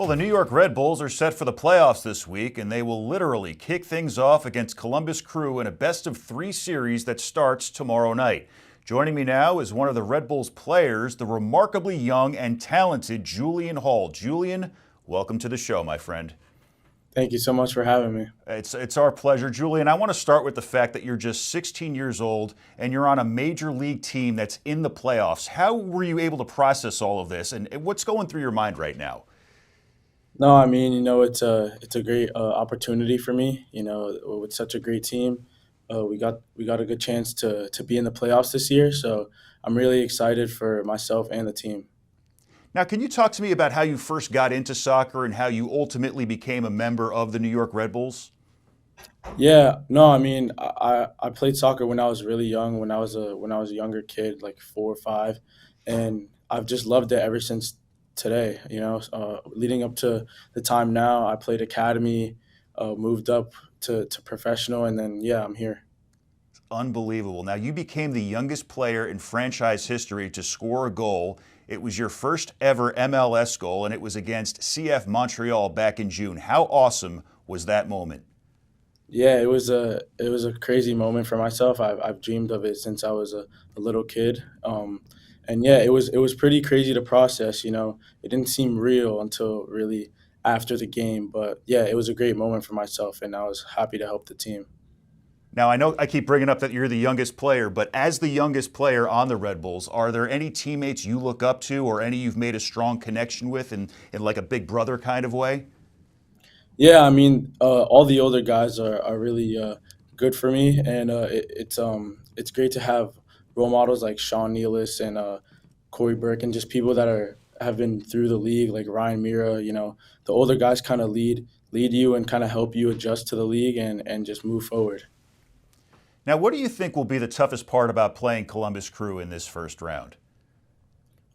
Well, the New York Red Bulls are set for the playoffs this week, and they will literally kick things off against Columbus Crew in a best-of-3 series that starts tomorrow night. Joining me now is one of the Red Bulls players, the remarkably young and talented Julian Hall. Julian, welcome to the show, my friend. Thank you so much for having me. It's our pleasure. Julian, I want to start with the fact that you're just 16 years old and you're on a major league team that's in the playoffs. How were you able to process all of this, and what's going through your mind right now? No, I mean, it's a great opportunity for me. With such a great team, we got a good chance to be in the playoffs this year. So I'm really excited for myself and the team. Now, can you talk to me about how you first got into soccer and how you ultimately became a member of the New York Red Bulls? Yeah, no, I mean, I played soccer when I was really young, when I was a younger kid, like 4 or 5, and I've just loved it ever since today. Leading up to the time now, I played academy, moved up to professional, and then yeah, I'm here. Unbelievable. Now, you became the youngest player in franchise history to score a goal. It was your first ever MLS goal, and it was against CF Montreal back in June. How awesome was that moment? Yeah, it was a crazy moment for myself. I've dreamed of it since I was a little kid, and yeah, it was pretty crazy to process. It didn't seem real until really after the game, but yeah, it was a great moment for myself, and I was happy to help the team. Now, I know I keep bringing up that you're the youngest player, but as the youngest player on the Red Bulls, are there any teammates you look up to or any you've made a strong connection with in like a big brother kind of way? Yeah, I mean, all the older guys are really good for me, and it's great to have role models like Sean Nealis and Corey Burke, and just people that have been through the league, like Ryan Mira. The older guys kind of lead you and kind of help you adjust to the league and just move forward. Now, what do you think will be the toughest part about playing Columbus Crew in this first round?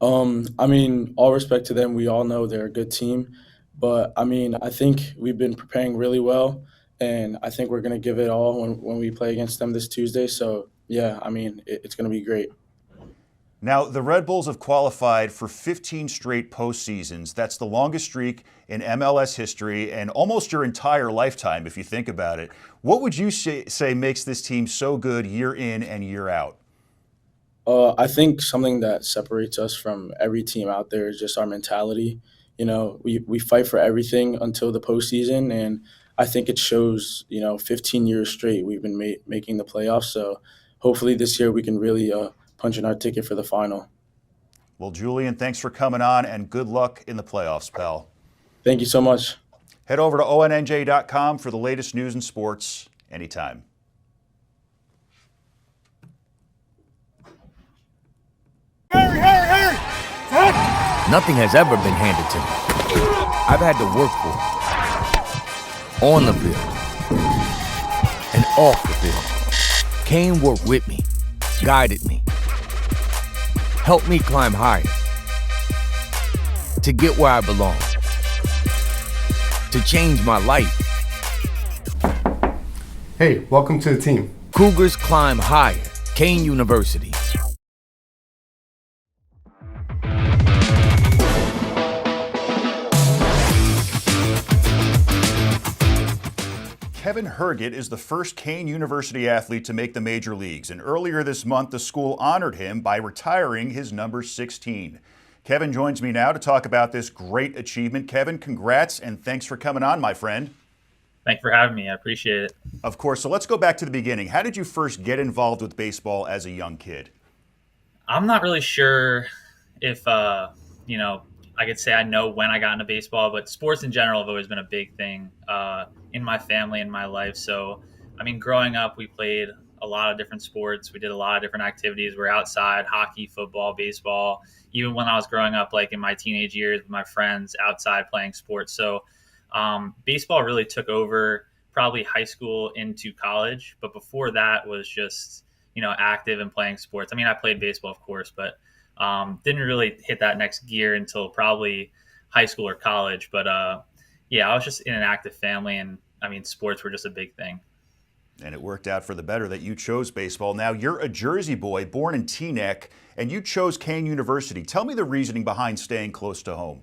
I mean, all respect to them. We all know they're a good team, but I mean, I think we've been preparing really well, and I think we're gonna give it all when we play against them this Tuesday. So yeah, I mean, it's gonna be great. Now, the Red Bulls have qualified for 15 straight postseasons. That's the longest streak in MLS history and almost your entire lifetime, if you think about it. What would you say makes this team so good year in and year out? I think something that separates us from every team out there is just our mentality. We fight for everything until the postseason, and I think it shows. 15 years straight we've been making the playoffs. So hopefully this year we can really punch in our ticket for the final. Well, Julian, thanks for coming on and good luck in the playoffs, pal. Thank you so much. Head over to ONNJ.com for the latest news and sports anytime. Nothing has ever been handed to me. I've had to work for it. On the field. And off the field. Kean worked with me. Guided me. Helped me climb higher. To get where I belong. To change my life. Hey, welcome to the team. Cougars climb higher. Kean University. Kevin Herget is the first Kean University athlete to make the major leagues, and earlier this month the school honored him by retiring his number 16. Kevin joins me now to talk about this great achievement. Kevin, congrats and thanks for coming on, my friend. Thanks for having me. I appreciate it. Of course. So let's go back to the beginning. How did you first get involved with baseball as a young kid? I'm not really sure if, I could say I know when I got into baseball, but sports in general have always been a big thing in my family and my life. So, I mean, growing up, we played a lot of different sports. We did a lot of different activities. We're outside, hockey, football, baseball. Even when I was growing up, like in my teenage years with my friends outside playing sports. So baseball really took over probably high school into college. But before that was just, active and playing sports. I mean, I played baseball, of course, but didn't really hit that next gear until probably high school or college. But yeah, I was just in an active family, and I mean, sports were just a big thing. And it worked out for the better that you chose baseball. Now, you're a Jersey boy born in Teaneck, and you chose Kean University. Tell me the reasoning behind staying close to home.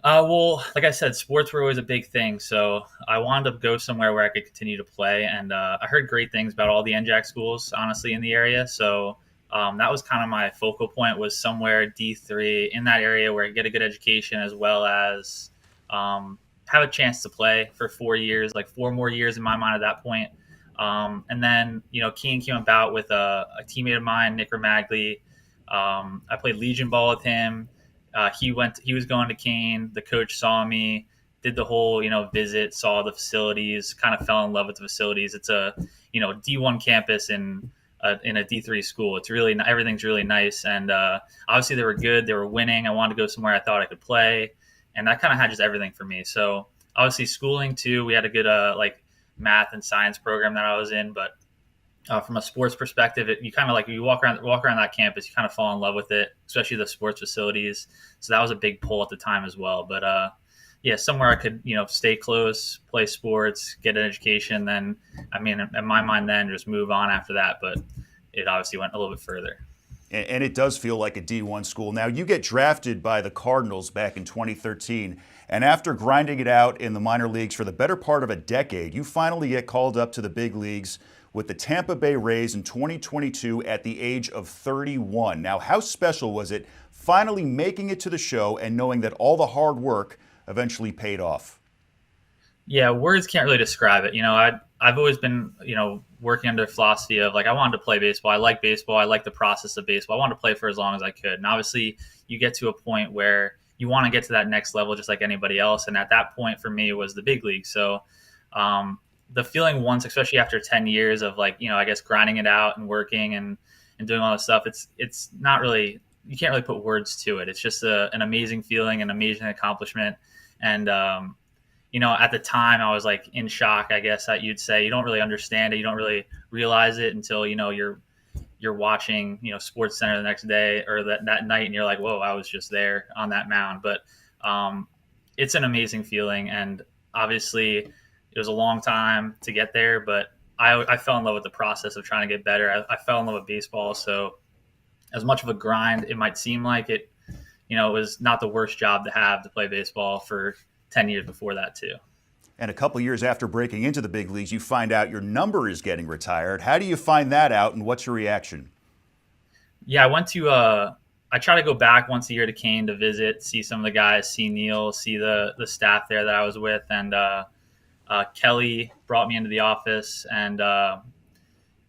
Well, like I said, sports were always a big thing. So I wanted to go somewhere where I could continue to play. And I heard great things about all the NJAC schools, honestly, in the area. So that was kind of my focal point, was somewhere D3 in that area where I get a good education, as well as have a chance to play for 4 years, like 4 more years in my mind at that point. And then, Kean came about with a teammate of mine, Nick Romagli. I played Legion ball with him. He was going to Kean. The coach saw me, did the whole, visit, saw the facilities, kind of fell in love with the facilities. It's a, D1 campus in a D3 school. It's really, everything's really nice. And obviously they were good. They were winning. I wanted to go somewhere I thought I could play. And that kind of had just everything for me. So obviously schooling too, we had a good math and science program that I was in, but from a sports perspective, you kind of you walk around that campus, you kind of fall in love with it, especially the sports facilities. So that was a big pull at the time as well. But yeah, somewhere I could stay close, play sports, get an education. Then in my mind, then just move on after that. But it obviously went a little bit further. And it does feel like a D1 school. Now, you get drafted by the Cardinals back in 2013, and after grinding it out in the minor leagues for the better part of a decade, you finally get called up to the big leagues with the Tampa Bay Rays in 2022 at the age of 31. Now, how special was it finally making it to the show and knowing that all the hard work eventually paid off? Yeah, words can't really describe it. I've always been, working under the philosophy of I wanted to play baseball. I like baseball. I like the process of baseball. I wanted to play for as long as I could. And obviously you get to a point where you want to get to that next level just like anybody else. And at that point for me, it was the big league. So the feeling once, especially after 10 years of I guess grinding it out and working and doing all this stuff, it's not really, you can't really put words to it. It's just an amazing feeling, an amazing accomplishment. And, at the time I was in shock, I guess that you'd say. You don't really understand it. You don't really realize it until, you're watching, Sports Center the next day or that night, and you're like, whoa, I was just there on that mound. But it's an amazing feeling. And obviously it was a long time to get there, but I fell in love with the process of trying to get better. I fell in love with baseball. So as much of a grind it might seem like, it was not the worst job to have, to play baseball for 10 years before that too. And a couple years after breaking into the big leagues, you find out your number is getting retired. How do you find that out, and what's your reaction? Yeah, I try to go back once a year to Kean to visit, see some of the guys, see Neil, see the staff there that I was with. And Kelly brought me into the office and,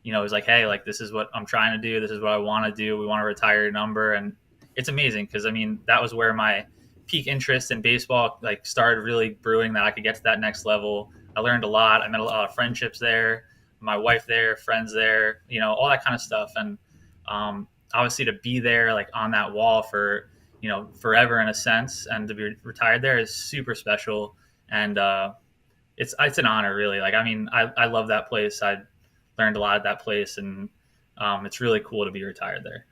he was like, hey, this is what I'm trying to do. This is what I want to do. We want to retire your number. And it's amazing because, that was where my peak interest in baseball started really brewing, that I could get to that next level. I learned a lot. I met a lot of friendships there, my wife there, friends there, all that kind of stuff. And obviously to be there on that wall for forever in a sense, and to be retired there is super special. And it's an honor, really. I love that place. I learned a lot at that place, and it's really cool to be retired there.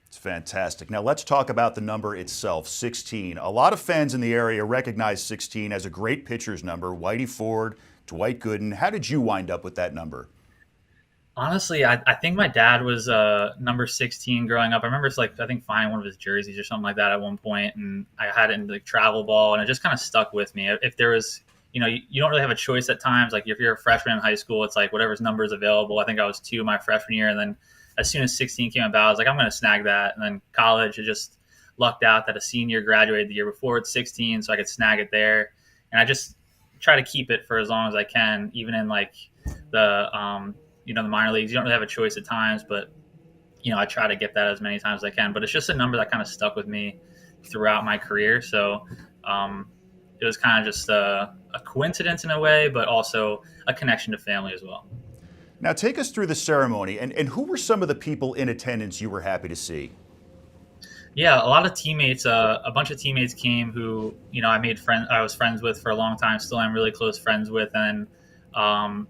It's fantastic. Now let's talk about the number itself, 16. A lot of fans in the area recognize 16 as a great pitcher's number. Whitey Ford, Dwight Gooden. How did you wind up with that number? Honestly, I think my dad was number 16 growing up. I remember I think finding one of his jerseys or something like that at one point, and I had it in travel ball, and it just kind of stuck with me. If there was, you don't really have a choice at times. If you're a freshman in high school, it's whatever's number is available. I think I was 2 my freshman year, and then as soon as 16 came about, I was I'm going to snag that. And then college, it just lucked out that a senior graduated the year before at 16, so I could snag it there. And I just try to keep it for as long as I can, even in the minor leagues. You don't really have a choice at times, but I try to get that as many times as I can. But it's just a number that kind of stuck with me throughout my career. So it was kind of just a coincidence in a way, but also a connection to family as well. Now take us through the ceremony, and who were some of the people in attendance you were happy to see? Yeah, a lot of teammates, a bunch of teammates came who, I was friends with for a long time, still I'm really close friends with. And a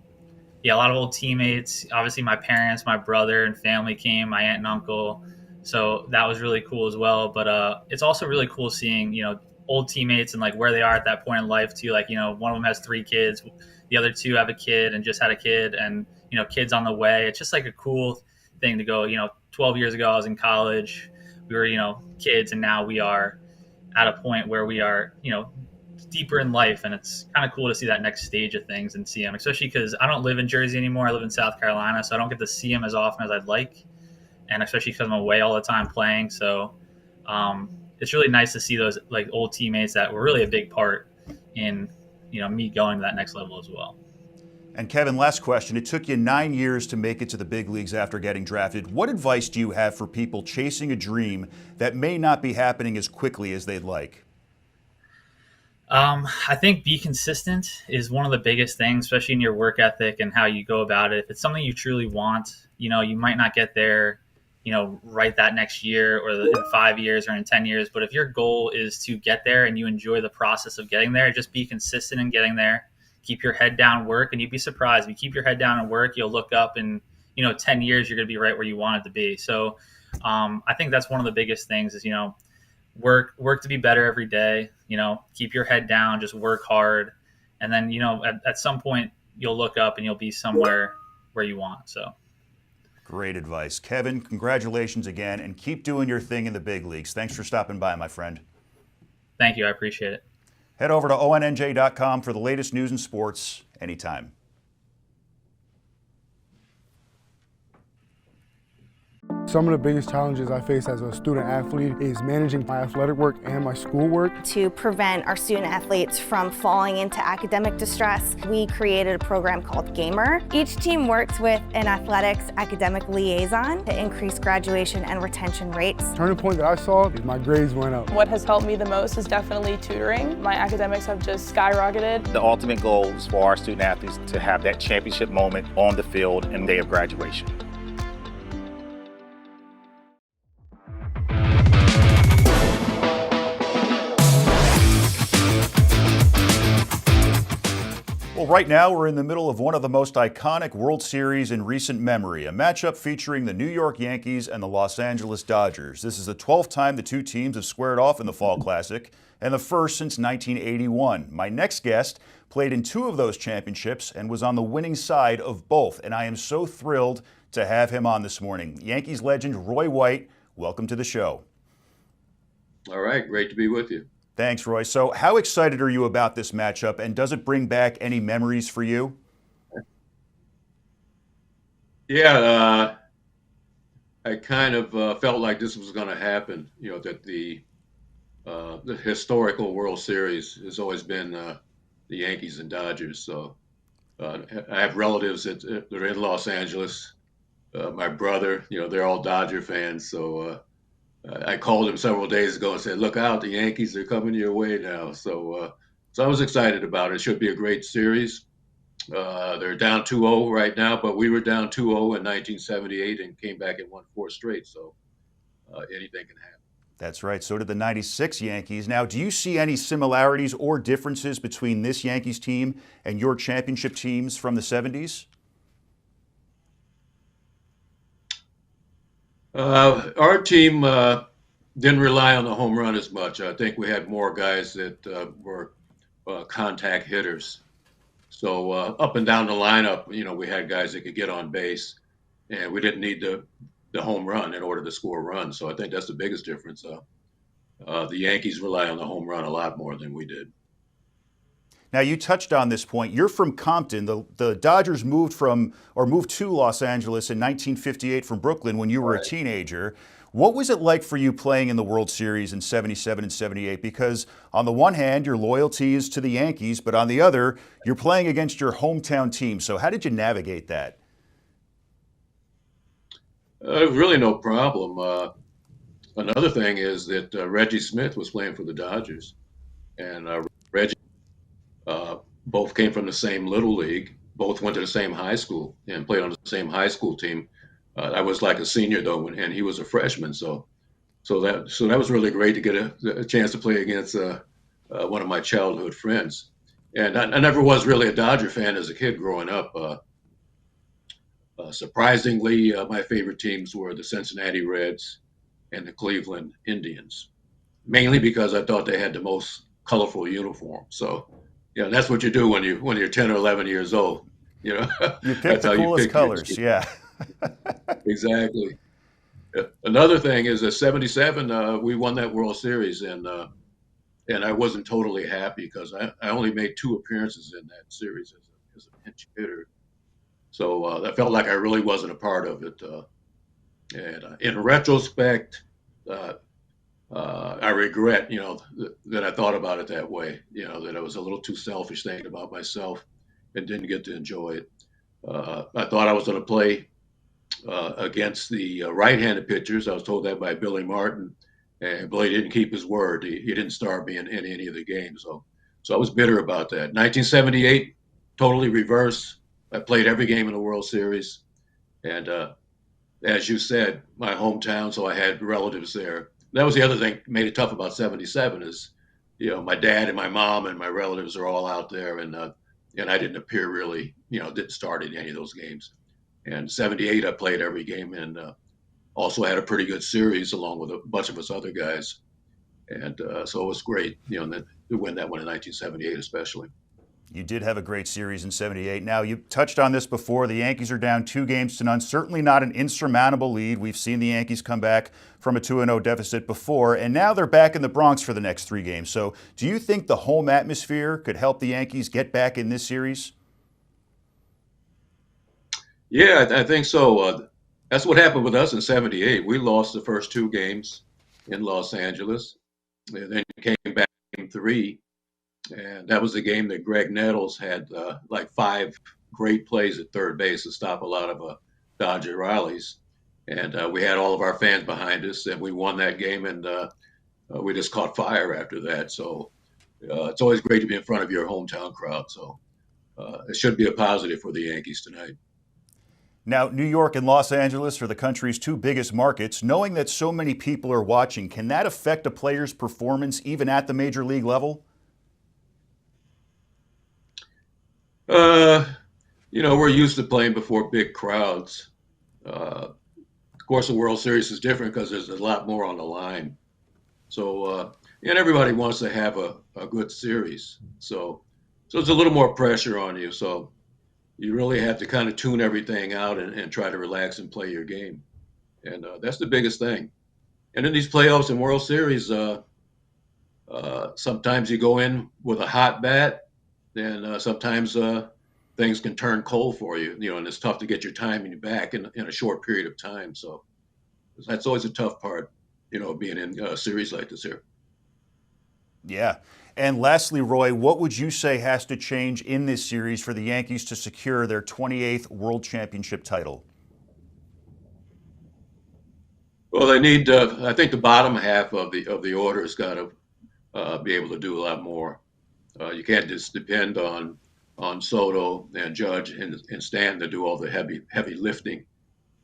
lot of old teammates. Obviously my parents, my brother and family came, my aunt and uncle. So that was really cool as well. But it's also really cool seeing, old teammates and where they are at that point in life too. One of them has 3 kids, the other 2 have a kid and just had a kid, and kids on the way. It's just a cool thing to go. 12 years ago I was in college, we were kids, and now we are at a point where we are, deeper in life, and it's kind of cool to see that next stage of things and see him, especially because I don't live in Jersey anymore. I live in South Carolina, so I don't get to see him as often as I'd like, and especially because I'm away all the time playing. So it's really nice to see those like old teammates that were really a big part in me going to that next level as well. And Kevin, last question. It took you 9 years to make it to the big leagues after getting drafted. What advice do you have for people chasing a dream that may not be happening as quickly as they'd like? I think be consistent is one of the biggest things, especially in your work ethic and how you go about it. If it's something you truly want, you might not get there, right that next year or in 5 years or in 10 years. But if your goal is to get there and you enjoy the process of getting there, just be consistent in getting there. Keep your head down, work, and you'd be surprised. If you keep your head down and work, you'll look up and, 10 years, you're going to be right where you want it to be. So I think that's one of the biggest things is, work to be better every day, keep your head down, just work hard. And then, at some point you'll look up and you'll be somewhere where you want. So great advice. Kevin, congratulations again, and keep doing your thing in the big leagues. Thanks for stopping by, my friend. Thank you. I appreciate it. Head over to ONNJ.com for the latest news and sports anytime. Some of the biggest challenges I face as a student athlete is managing my athletic work and my schoolwork. To prevent our student athletes from falling into academic distress, we created a program called Gamer. Each team works with an athletics academic liaison to increase graduation and retention rates. The turning point that I saw is my grades went up. What has helped me the most is definitely tutoring. My academics have just skyrocketed. The ultimate goal is for our student athletes to have that championship moment on the field and day of graduation. Well, right now we're in the middle of one of the most iconic World Series in recent memory, a matchup featuring the New York Yankees and the Los Angeles Dodgers. This is the 12th time the two teams have squared off in the Fall Classic, and the first since 1981. My next guest played in 2 of those championships and was on the winning side of both, and I am so thrilled to have him on this morning. Yankees legend Roy White, welcome to the show. All right, great to be with you. Thanks, Roy. So how excited are you about this matchup, and does it bring back any memories for you? Yeah, I kind of felt like this was going to happen, that the historical World Series has always been the Yankees and Dodgers. So I have relatives that are in Los Angeles. My brother, they're all Dodger fans. So I called him several days ago and said, look out, the Yankees are coming your way now. So I was excited about it. It should be a great series. They're down 2-0 right now, but we were down 2-0 in 1978 and came back and won 4 straight. So anything can happen. That's right. So did the 96 Yankees. Now, do you see any similarities or differences between this Yankees team and your championship teams from the 70s? Our team didn't rely on the home run as much. I think we had more guys that were contact hitters. So up and down the lineup, we had guys that could get on base, and we didn't need the home run in order to score runs. So I think that's the biggest difference. The Yankees rely on the home run a lot more than we did. Now, you touched on this point. You're from Compton. The Dodgers moved to Los Angeles in 1958 from Brooklyn when you were a teenager. What was it like for you playing in the World Series in 77 and 78? Because on the one hand, your loyalty is to the Yankees, but on the other, you're playing against your hometown team. So how did you navigate that? Really no problem. Another thing is that Reggie Smith was playing for the Dodgers, and Reggie both came from the same little league, both went to the same high school and played on the same high school team. I was like a senior though, and he was a freshman. So that was really great to get a chance to play against one of my childhood friends. And I never was really a Dodger fan as a kid growing up. Surprisingly, my favorite teams were the Cincinnati Reds and the Cleveland Indians, mainly because I thought they had the most colorful uniform. So, that's what you do when you're 10 or 11 years old. You pick the coolest colors. Yeah. Exactly. Another thing is that 77, we won that World Series, and and I wasn't totally happy because I only made 2 appearances in that series as a pinch hitter. So I felt like I really wasn't a part of it. And in retrospect, I regret, that I thought about it that way. That I was a little too selfish thinking about myself and didn't get to enjoy it. I thought I was going to play against the right-handed pitchers. I was told that by Billy Martin, and Billy didn't keep his word. He didn't start me in any of the games. So I was bitter about that. 1978, totally reverse. I played every game in the World Series. And as you said, my hometown, so I had relatives there. That was the other thing that made it tough about 77 is, my dad and my mom and my relatives are all out there, and I didn't appear really, didn't start in any of those games. And 78, I played every game and also had a pretty good series along with a bunch of us other guys. And so it was great, to win that one in 1978 especially. You did have a great series in 78. Now, you touched on this before. The Yankees are down 2-0. Certainly not an insurmountable lead. We've seen the Yankees come back from a 2-0 deficit before, and now they're back in the Bronx for the next 3 games. So do you think the home atmosphere could help the Yankees get back in this series? Yeah, I think so. That's what happened with us in 78. We lost the first 2 games in Los Angeles, and then came back in Game 3. And that was the game that Greg Nettles had like 5 great plays at third base to stop a lot of Dodger rallies. And we had all of our fans behind us, and we won that game, and we just caught fire after that. So it's always great to be in front of your hometown crowd. So it should be a positive for the Yankees tonight. Now, New York and Los Angeles are the country's 2 biggest markets. Knowing that so many people are watching, can that affect a player's performance even at the major league level? We're used to playing before big crowds. Of course, the World Series is different because there's a lot more on the line. So, and everybody wants to have a good series. So it's a little more pressure on you. So you really have to kind of tune everything out and try to relax and play your game. And that's the biggest thing. And in these playoffs and World Series, sometimes you go in with a hot bat, and sometimes things can turn cold for you, and it's tough to get your timing back in a short period of time. So that's always a tough part, being in a series like this here. Yeah. And lastly, Roy, what would you say has to change in this series for the Yankees to secure their 28th World Championship title? Well, they need, I think the bottom half of the order has got to be able to do a lot more. You can't just depend on Soto and Judge and Stanton to do all the heavy lifting.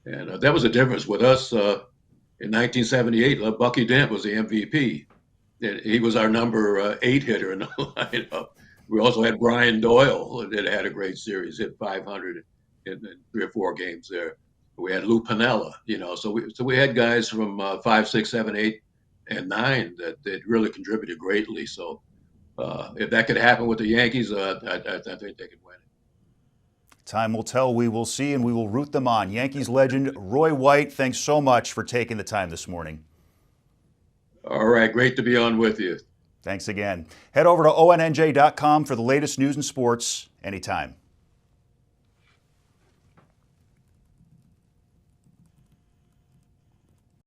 And that was the difference with us in 1978. Bucky Dent was the MVP. And he was our number 8 hitter in the lineup. We also had Brian Doyle that had a great series, hit 500 in 3 or 4 games there. We had Lou Piniella, so we had guys from 5, 6, 7, 8, and 9 that really contributed greatly. So if that could happen with the Yankees, I think they could win it. Time will tell. We will see, and we will root them on. Yankees legend Roy White, thanks so much for taking the time this morning. All right, great to be on with you. Thanks again. Head over to ONNJ.com for the latest news and sports anytime.